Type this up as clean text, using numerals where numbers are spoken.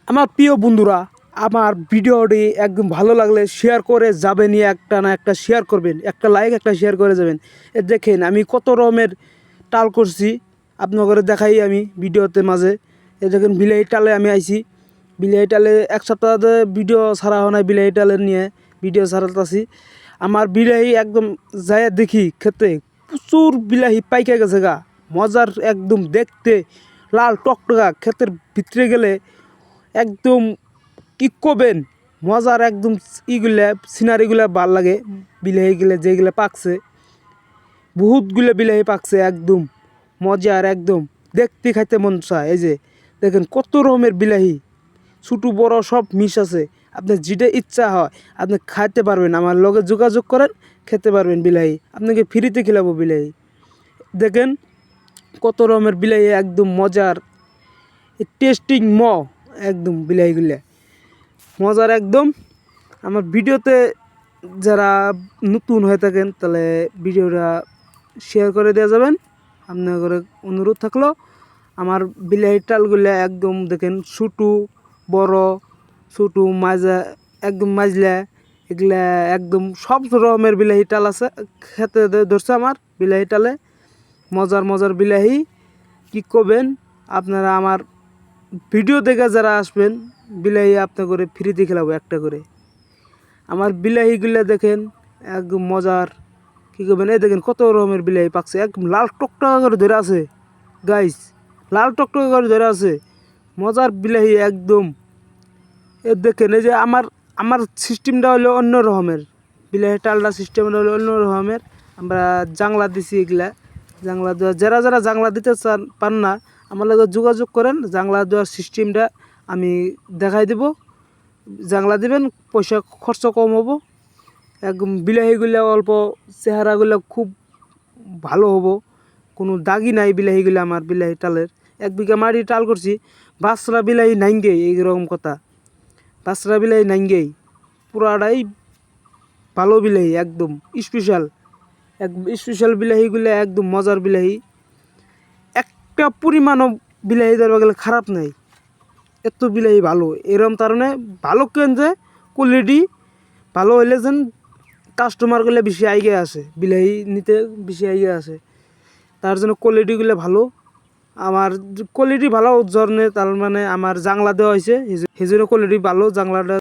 আমার প্রিয় বন্ধুরা, আমার ভিডিওটি একদম ভালো লাগলে শেয়ার করে যাবেনই, একটা না একটা শেয়ার করবেন, একটা লাইক একটা শেয়ার করে যাবেন। এ দেখেন আমি কত রকমের টাল করছি, আপনাদের দেখাই আমি ভিডিওতে মাঝে। এ দেখেন বিলাহি টালে আমি আইছি, বিলাহি টালে এক সপ্তাহ ভিডিও ছাড়া হয় না, বিলাহি টালের নিয়ে ভিডিও ছাড়াতেছি। আমার বিলাহি একদম যায় দেখি খেতে প্রচুর বিলাহি পাইকে গেছে গা, মজার একদম দেখতে লাল টকটকা, ক্ষেতের ভিতরে গেলে একদম কি করবেন মজার একদম। ইগুলা সিনারিগুলা ভাল লাগে, বিলাহিগুলা যেগুলা পাকছে, বহুতগুলো বিলাহি পাকছে, একদম মজার, একদম দেখতে খাইতে মন চায়। এই যে দেখেন কত রকমের বিলাহি, ছোটো বড় সব মিশ আছে। আপনার যেটা ইচ্ছা হয় আপনি খাইতে পারবেন, আমার লগে যোগাযোগ করেন, খেতে পারবেন বিলাহি, আপনাকে ফ্রিতে খেলাবো বিলাহি। দেখেন কত রকমের বিলাহি, একদম মজার টেস্টিং একদম বিলাহিগুলা মজার একদম। আমার ভিডিওতে যারা নতুন হয়ে থাকেন তাহলে ভিডিওটা শেয়ার করে দেওয়া যাবেন, আপনাদের অনুরোধ থাকলো। আমার বিলাহির টালগুলো একদম দেখেন ছোটো বড়, ছোটো মাজা, একদম মাজলা, এগুলা একদম সব রকমের বিলাহি টাল আছে, খেতে ধরছে আমার বিলাহি টালে। মজার মজার বিলাহি কী করবেন আপনারা, আমার ভিডিও দেখে যারা আসবেন বিলাহি আপনার করে ফ্রিতে খেলাবো একটা করে। আমার বিলাহিগুলো দেখেন একদম মজার, কী করবেন। এই দেখেন কত রকমের বিলাহি পাকছে, একদম লাল টকটকা করে ধরে আছে গাইস, লাল টকটকা করে ধরে আছে, মজার বিলাহি একদম। এ দেখেন এই যে আমার আমার সিস্টেমটা হলো অন্য রকমের, বিলাহি টালটা সিস্টেমটা হলো অন্য রকমের। আমরা জাংলা দিছি এগুলা, জাংলা দেওয়া যারা যারা জাংলা দিতে চান পান না, আমার লাগে যোগাযোগ করেন, জাংলা দেওয়ার সিস্টেমটা আমি দেখাই দেব। জাংলা দিবেন, পয়সা খরচ কম হবো, একদম বিলাহিগুলো অল্প, চেহারাগুলো খুব ভালো হবো, কোনো দাগি নাই বিলাহিগুলো। আমার বিলাহি টালের 1 বিঘা মাটি টাল করছি, বাসরা বিলাহি নাইঙ্গেই, এইরকম কথা, বাসরা বিলাহি নাইঙ্গেই, পুরাটাই ভালো বিলাহি, একদম স্পেশাল, একদম স্পেশাল বিলাহিগুলো, একদম মজার বিলাহি। একটা পরিমাণও বিলাহি ধরবা গেলে খারাপ নাই, এত বিলাহি ভালো। এরম কারণে ভালো কেন যে কোয়ালিটি ভালো হইলে যেন কাস্টমারগুলো বেশি আইগে আসে, বিলাহি নিতে বেশি আইগে আসে, তার জন্য কোয়ালিটিগুলো ভালো। আমার কোয়ালিটি ভালো জন্য তার মানে আমার জাংলা দেওয়া হয়েছে, সেজন্য কোয়ালিটি ভালো জাংলাটা।